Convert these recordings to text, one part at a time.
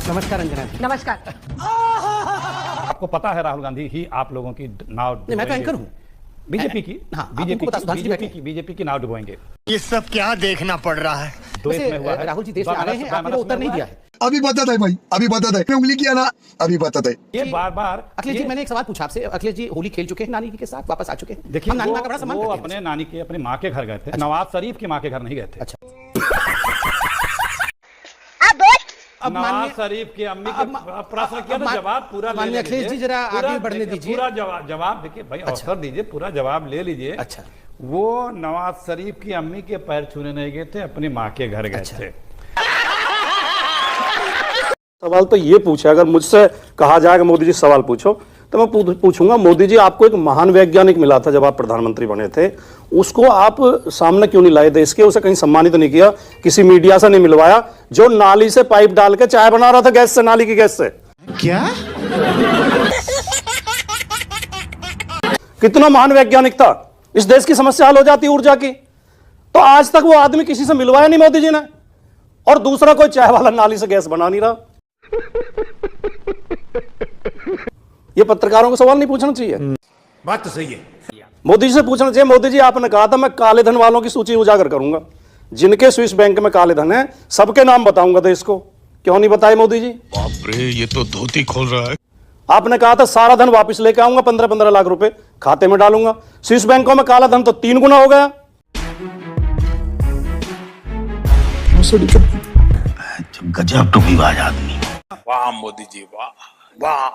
नमस्कार अंजना जी। नमस्कार। आपको पता है राहुल गांधी ही आप लोगों की नाव नहीं, मैं तो एंकर हूँ। बीजेपी की। हाँ, बीजेपी की नाव डुबोएंगे। ये सब क्या देखना पड़ रहा है? देश में हुआ है। राहुल जी देश में आ रहे हैं, आपने उत्तर नहीं दिया है। अभी बता दे भाई, अभी बता दे, उंगली किया ना, अभी बता दे। ये बार-बार अखिलेश जी, मैंने एक सवाल पूछा आपसे। अखिलेश जी होली खेल चुके हैं नानी के साथ, वापस आ चुके हैं। देखिए, हम नानी माँ का बड़ा सम्मान वो करते हैं। अपने नानी के अपनी माँ के घर गए थे। नवाज शरीफ की माँ के घर नहीं गए थे। अच्छा। अब नवाज शरीफ की अम्मी के प्रश्न किया ना, जवाब पूरा ले लीजिए। अखिलेश जी जरा आगे बढ़ने दीजिए। पूरा जवाब देखिए भाई, अवसर दीजिए, पूरा जवाब ले लीजिए। अच्छा। वो नवाज शरीफ की अम्मी के पैर छूने नहीं गए थे, अपनी माँ के घर गए थे। सवाल तो ये पूछा, अगर मुझसे कहा जाएगा मोदी जी सवाल पूछो, तो मैं पूछूंगा मोदी जी, आपको एक महान वैज्ञानिक मिला था जब आप प्रधानमंत्री बने थे, उसको आप सामने क्यों नहीं लाए देश के? उसे कहीं सम्मानित नहीं किया, किसी मीडिया से नहीं मिलवाया, जो नाली से पाइप डाल के चाय बना रहा था गैस से, नाली की गैस से? क्या? कितना महान वैज्ञानिक था, इस देश की समस्या हल हो जाती ऊर्जा की। तो आज तक वो आदमी किसी से मिलवाया नहीं मोदी जी ने, और दूसरा कोई चाय वाला नाली से गैस बना नहीं रहा। ये पत्रकारों को सवाल नहीं पूछना चाहिए? बात तो सही है। मोदी जी से पूछना चाहिए। मोदी जी, आपने कहा था मैं काले धन वालों की सूची उजागर करूंगा, जिनके स्विस बैंक में काले धन है सबके नाम बताऊंगा देश को। क्यों नहीं बताए मोदी जी? बाप रे, ये तो धोती खोल रहा है। आपने कहा था सारा धन वापस लेके आऊंगा, 15-15 लाख रुपए खाते में डालूंगा। स्विस बैंकों में काला धन तो 3 गुना हो गया। गजब टोपीबाज आदमी। वाह मोदी जी, वाह वाह।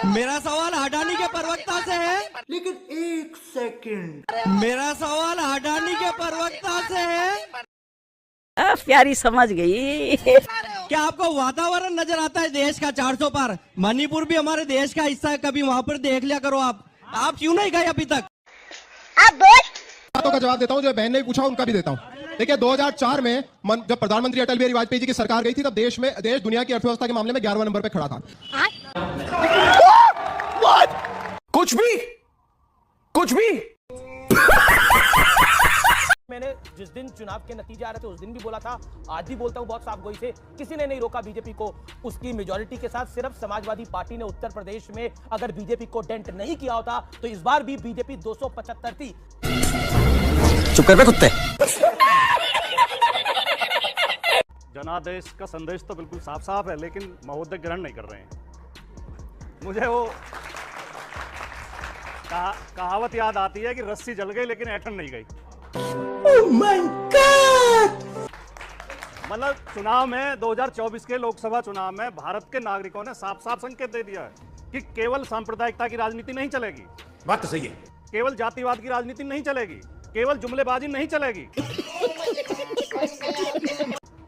मेरा सवाल अडानी के प्रवक्ता से है, लेकिन एक सेकंड, मेरा सवाल अडानी के प्रवक्ता से है। प्यारी समझ गई। क्या आपको वातावरण नजर आता है देश का 400 पार? मणिपुर भी हमारे देश का हिस्सा है, कभी वहाँ पर देख लिया करो। आप क्यों नहीं गए अभी तक? बातों का जवाब देता हूँ, जो बहन ने पूछा उनका भी देता हूँ। देखिए 2004 में जब प्रधानमंत्री अटल बिहारी वाजपेयी जी की सरकार गई थी, तब देश दुनिया की अर्थव्यवस्था के मामले में 11वें नंबर पे खड़ा था। कुछ भी। मैंने जिस दिन चुनाव के नतीजे आ रहे थे उस दिन भी बोला था, आज भी बोलता हूं बहुत साफ गोई से, किसी ने नहीं रोका बीजेपी को उसकी मेजॉरिटी के साथ। सिर्फ समाजवादी पार्टी ने उत्तर प्रदेश में अगर बीजेपी को डेंट नहीं किया होता तो इस बार भी बीजेपी 275 थी। चुप कर बे कुत्ते। जनादेश का संदेश तो बिल्कुल साफ साफ है, लेकिन महोदय ग्रहण नहीं कर रहे हैं। मुझे वो कहावत याद आती है कि रस्सी जल गई लेकिन ऐठन नहीं गई। Oh my God! मतलब चुनाव में 2024 के लोकसभा चुनाव में भारत के नागरिकों ने साफ साफ संकेत दे दिया है कि केवल सांप्रदायिकता की राजनीति नहीं चलेगी, बात तो सही है। केवल जातिवाद की राजनीति नहीं चलेगी, केवल जुमलेबाजी नहीं चलेगी।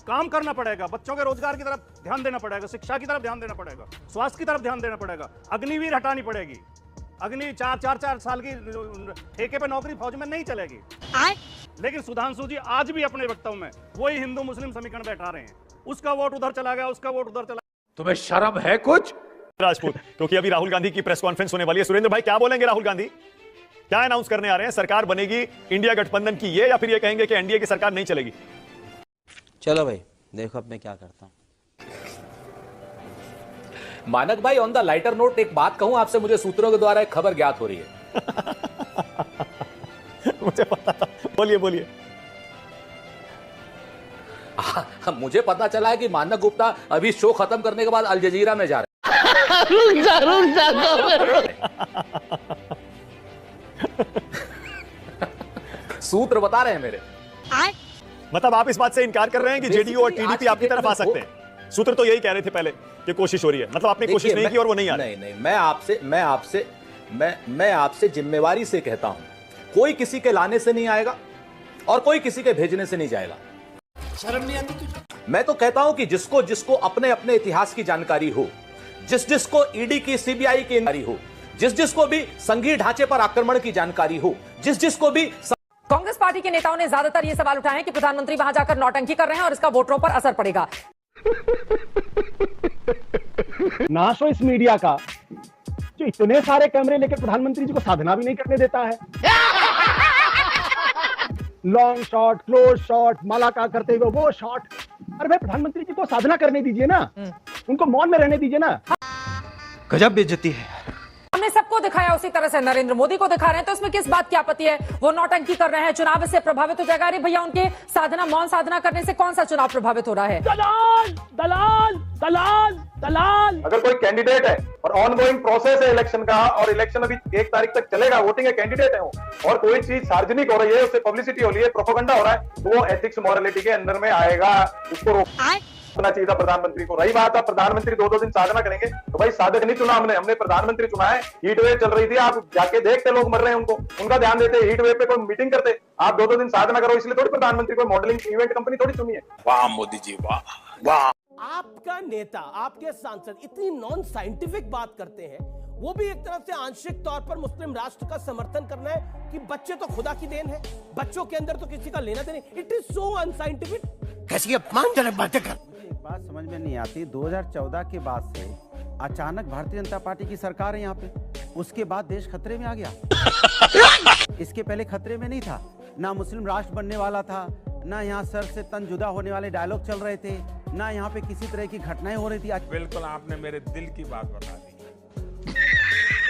काम करना पड़ेगा, बच्चों के रोजगार की तरफ ध्यान देना पड़ेगा, शिक्षा की तरफ ध्यान देना पड़ेगा, स्वास्थ्य की तरफ ध्यान देना पड़ेगा, अग्निवीर हटानी पड़ेगी। अग्नि 4 साल की ठेके पे नौकरी फौज में नहीं चलेगी। लेकिन सुधांशु जी आज भी अपने वक्तव्य में वही हिंदू मुस्लिम समीकरण बैठा रहे हैं। उसका वोट उधर चला गया, उसका वोट उधर चला। तुम्हें शर्म है कुछ? राजपूत, क्योंकि अभी राहुल गांधी की प्रेस कॉन्फ्रेंस होने वाली है। सुरेंद्र भाई, क्या बोलेंगे राहुल गांधी? क्या अनाउंस करने आ रहे हैं? सरकार बनेगी इंडिया गठबंधन की ये, या फिर ये कहेंगे कि एनडीए की सरकार नहीं चलेगी? चलो भाई देखो अब मैं क्या करता हूं। मानक भाई, ऑन द लाइटर नोट एक बात कहूं आपसे, मुझे सूत्रों के द्वारा एक खबर ज्ञात हो रही है। मुझे पता था, बोलिए। मुझे पता चला है कि मानक गुप्ता अभी शो खत्म करने के बाद अल जजीरा में जा रहे सूत्र बता रहे हैं मेरे। मतलब आप इस बात से इनकार कर रहे हैं कि जेडीयू और टीडीपी आपकी तरफ आ सकते हैं? सूत्र तो यही कह रहे थे पहले कि कोशिश हो रही है, मतलब आपने कोशिश नहीं की और वो नहीं आ रहे। नहीं, मैं आपसे जिम्मेवारी से कहता हूं, कोई किसी के लाने से नहीं आएगा और कोई किसी के भेजने से नहीं जाएगा। शर्म नहीं आती तुझे? मैं तो कहता हूं कि जिसको जिसको अपने अपने इतिहास की जानकारी हो, जिसको ईडी की सीबीआई की जानकारी हो, जिसको भी संघीय ढांचे पर आक्रमण की जानकारी हो, जिसको भी। कांग्रेस पार्टी के नेताओं ने ज्यादातर ये सवाल उठाए कि प्रधानमंत्री वहां जाकर नौटंकी कर रहे हैं और इसका वोटरों पर असर पड़ेगा। नाश हो इस मीडिया का जो इतने सारे कैमरे लेकर प्रधानमंत्री जी को साधना भी नहीं करने देता है। Long shot, close shot, Malakar करते हुए वो शॉट। अरे भाई प्रधानमंत्री जी को साधना करने दीजिए ना। उनको मौन में रहने दीजिए ना। गजब बेइज्जती है। हमने सबको दिखाया, उसी तरह से नरेंद्र मोदी को दिखा रहे हैं, तो इसमें किस बात की आपत्ति है? वो नौटंकी कर रहे हैं, चुनाव से प्रभावित हो जाएगा। अरे भैया, उनके साधना, मौन साधना करने से कौन सा चुनाव प्रभावित हो रहा है? दलाल दलाल दलाल दलाल। अगर कोई कैंडिडेट है और ऑनगोइंग प्रोसेस है इलेक्शन का, और इलेक्शन अभी 1 तारीख तक चलेगा, वोटिंग है, कैंडिडेट है वो, और कोई चीज सार्वजनिक हो रही है, उससे पब्लिसिटी हो रही है, प्रोपेगेंडा हो रहा है, तो वो एथिक्स मॉरलिटी के अंदर में आएगा। उसको रोकना चाहिए था प्रधानमंत्री को। रही बात है प्रधानमंत्री 2-2 दिन साधना करेंगे, तो भाई साधक नहीं चुना हमने प्रधानमंत्री चुना है। हीट वेव चल रही थी, आप जाके देखते लोग मर रहे हैं, उनका ध्यान देते, हीट वेव पे कोई मीटिंग करते। आप 2-2 दिन साधना करो, इसलिए थोड़ी प्रधानमंत्री को मॉडलिंग इवेंट कंपनी थोड़ी चुनी है। वाह मोदी जी, वाह वाह। आपका नेता, आपके सांसद इतनी नॉन साइंटिफिक बात करते हैं, वो भी एक तरफ से आंशिक तौर पर मुस्लिम राष्ट्र का समर्थन करना है कि बच्चे तो खुदा की देन है, बच्चों के अंदर तो किसी का लेना देना। It is so unscientific. कैसी अपमानजनक बातें कर। एक बात समझ में नहीं आती, 2014 के बाद से अचानक भारतीय जनता पार्टी की सरकार है यहाँ पे, उसके बाद देश खतरे में आ गया। इसके पहले खतरे में नहीं था, ना मुस्लिम राष्ट्र बनने वाला था, ना यहाँ सर से तन जुदा होने वाले डायलॉग चल रहे थे, ना यहाँ पे किसी तरह की घटनाएं हो रही थी। आज बिल्कुल आपने मेरे दिल की बात बता दी।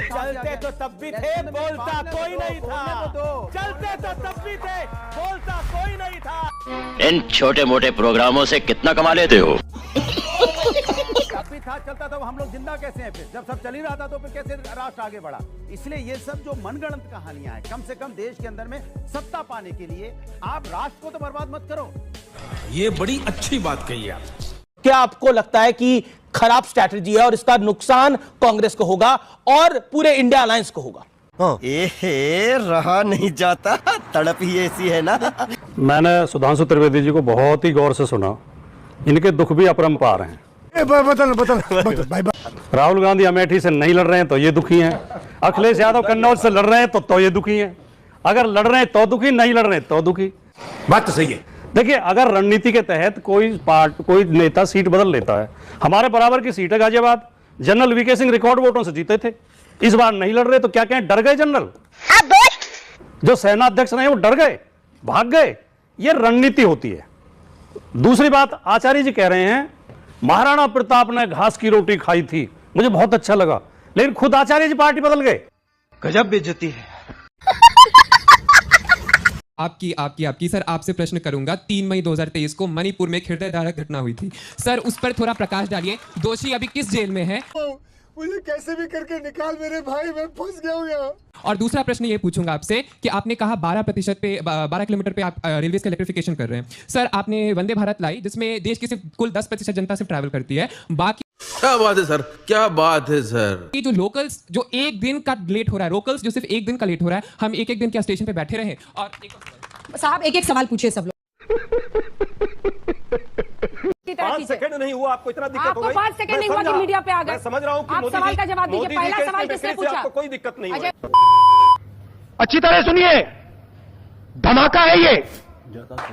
चलते तो तब भी थे, बोलता कोई नहीं था। चलते तो तब भी थे, बोलता कोई नहीं था। इन छोटे मोटे प्रोग्रामों से कितना कमा लेते हो? तब भी था, चलता था, हम लोग जिंदा कैसे हैं? फिर जब सब चल ही रहा था तो फिर कैसे राष्ट्र आगे बढ़ा? इसलिए ये सब जो मनगढ़ंत कहानियां हैं, कम से कम देश के अंदर में सत्ता पाने के लिए आप राष्ट्र को तो बर्बाद मत करो। ये बड़ी अच्छी बात कही आप। क्या आपको लगता है कि खराब स्ट्रैटेजी है और इसका नुकसान कांग्रेस को होगा और पूरे इंडिया अलायंस को होगा? रहा नहीं जाता, तड़प ही ऐसी है ना। मैंने सुधांशु त्रिवेदी जी को बहुत ही गौर से सुना, इनके दुख भी अपरंपार हैं। राहुल गांधी अमेठी से नहीं लड़ रहे हैं तो ये दुखी हैं, अखिलेश यादव कन्नौज से लड़ रहे हैं तो ये दुखी हैं। अगर लड़ रहे हैं तो दुखी, नहीं लड़ रहे हैं तो दुखी। बात तो सही है। देखिए, अगर रणनीति के तहत कोई नेता सीट बदल लेता है, हमारे बराबर की सीट है Ghaziabad, general V K Singh record वोटों से जीते थे, इस बार नहीं लड़ रहे तो क्या कहें, डर गए जनरल। जो सेनाध्यक्ष रहे वो डर गए, भाग गए। ये रणनीति होती है। दूसरी बात, आचार्य जी कह रहे हैं महाराणा प्रताप ने घास की रोटी खाई थी, मुझे बहुत अच्छा लगा, लेकिन खुद आचार्य जी पार्टी बदल गए। गजब बेइज्जती है। आपकी सर, आपसे प्रश्न करूंगा। 3 मई 2023 को मणिपुर में हृदयद्वारक घटना हुई थी सर, उस पर थोड़ा प्रकाश डालिए। दोषी अभी किस जेल में है? मुझे कैसे भी करके निकाल मेरे भाई, मैं फंस गया हूँ यहाँ। और दूसरा प्रश्न ये पूछूंगा आपसे कि आपने कहा 12% पे 12 किलोमीटर पे आप रेलवे का इलेक्ट्रिफिकेशन कर रहे हैं। सर, आपने वंदे भारत लाई, जिसमें देश की सिर्फ कुल 10% जनता सिर्फ ट्रैवल करती है, बाकी क्या बात है सर, क्या बात है सर। ये जो लोकल्स जो एक दिन का लेट हो रहा है, लोकल्स जो सिर्फ एक दिन का लेट हो रहा है, हम एक दिन क्या स्टेशन पे बैठे रहे? और साहब एक सवाल पूछिए सब लोग। 5 सेकंड नहीं हुआ, आपको इतना दिक्कत हो गई? 5 सेकंड नहीं हुआ कि मीडिया पे आ गए। मैं समझ रहा हूं कि आप सवाल का जवाब दीजिए। पहला सवाल किसने पूछा? आपको कोई दिक्कत नहीं है। अच्छी तरह सुनिए, धमाका है ये।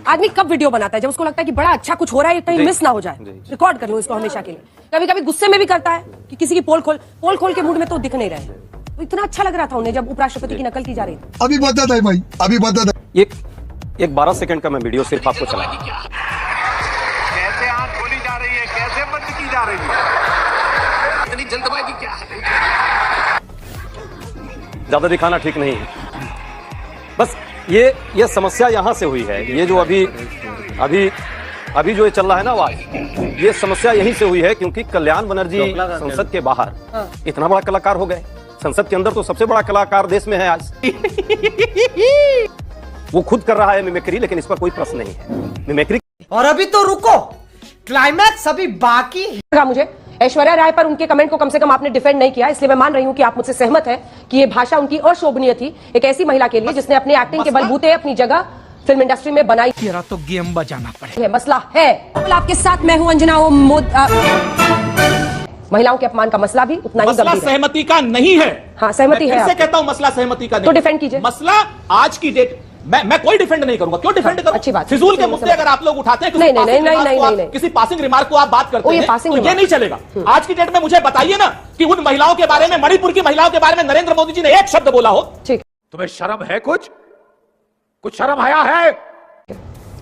आदमी कब वीडियो बनाता है? जब उसको लगता है कि बड़ा अच्छा कुछ हो रहा है, कहीं मिस ना हो जाए, रिकॉर्ड कर लो इसको हमेशा के लिए। कभी कभी गुस्से में भी करता है कि किसी की पोल खोल के मूड में तो दिख नहीं रहे। तो इतना अच्छा लग रहा था उन्हें जब उपराष्ट्रपति की नकल की जा रही थी। अभी बता है भाई, अभी बता है। एक 12 सेकंड का मैं वीडियो सिर्फ आपको चला। कैसे आंख खोली जा रही है, कैसे बंद की जा रही है, इतनी जल्दबाजी क्या है? ज्यादा दिखाना ठीक नहीं है। बस ये समस्या यहां से हुई है। ये जो अभी जो ये चल रहा है ना आवाज, ये समस्या यहीं से हुई है क्योंकि कल्याण बनर्जी संसद के बाहर इतना बड़ा कलाकार हो गए। संसद के अंदर तो सबसे बड़ा कलाकार देश में है आज। वो खुद कर रहा है मिमिक्री, लेकिन इस पर कोई प्रश्न नहीं है मिमिक्री। और अभी तो रुको, क्लाइमैक्स अभी बाकी है। मुझे ऐश्वर्या राय पर उनके कमेंट को कम से कम आपने डिफेंड नहीं किया, इसलिए मैं मान रही हूं कि आप मुझसे सहमत हैं कि ये भाषा उनकी अशोभनीय थी, एक ऐसी महिला के लिए जिसने अपनी एक्टिंग के बलबूते अपनी जगह फिल्म इंडस्ट्री में बनाई। तेरा तो गेम बजाना पड़ेगा। मसला है आपके साथ, मैं हूं अंजना। महिलाओं के अपमान का मसला भी उतना ही गंभीर है। सहमति का नहीं है। हाँ, सहमति है। कहता हूं मसला सहमति का नहीं, तो डिफेंड कीजिए। मसला आज की डेट मैं कोई डिफेंड नहीं करूंगा। क्यों डिफेंड करूं? अच्छी बात। फिजूल के मुद्दे अगर आप लोग उठाते हैं, किसी पासिंग रिमार्क को आप बात करते हैं, तो ये नहीं चलेगा। आज की डेट में मुझे बताइए ना कि उन महिलाओं के बारे में, मणिपुर की महिलाओं के बारे में नरेंद्र मोदी जी ने एक शब्द बोला हो। ठीक। तुम्हें शर्म है? कुछ शर्म आया है?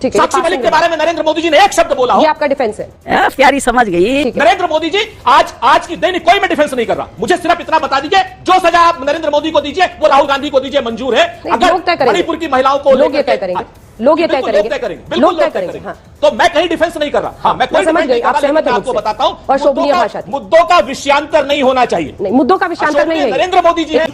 ठीक है, साक्षी मलिक के बारे में नरेंद्र मोदी जी ने एक शब्द बोला हो, ये आपका डिफेंस है। प्यारी समझ गई। नरेंद्र मोदी जी आज की दैनिक कोई मैं डिफेंस नहीं कर रहा, मुझे सिर्फ इतना बता दीजिए जो सजा आप नरेंद्र मोदी को दीजिए वो राहुल गांधी को दीजिए, मंजूर है। अगर मणिपुर की महिलाओं को लोग ये तय करेंगे, लोग ये तय करेंगे, बिल्कुल तय करेंगे। तो मैं कहीं डिफेंस नहीं कर रहा। हाँ, मैं कोई समझ गई, आप सहमत हैं आपको मुझसे। बताता हूँ, और शोभनीय भाषा थी। मुद्दों का विषयांतर नहीं होना चाहिए। नहीं, मुद्दों का विषयांतर नहीं है। नरेंद्र मोदी जी है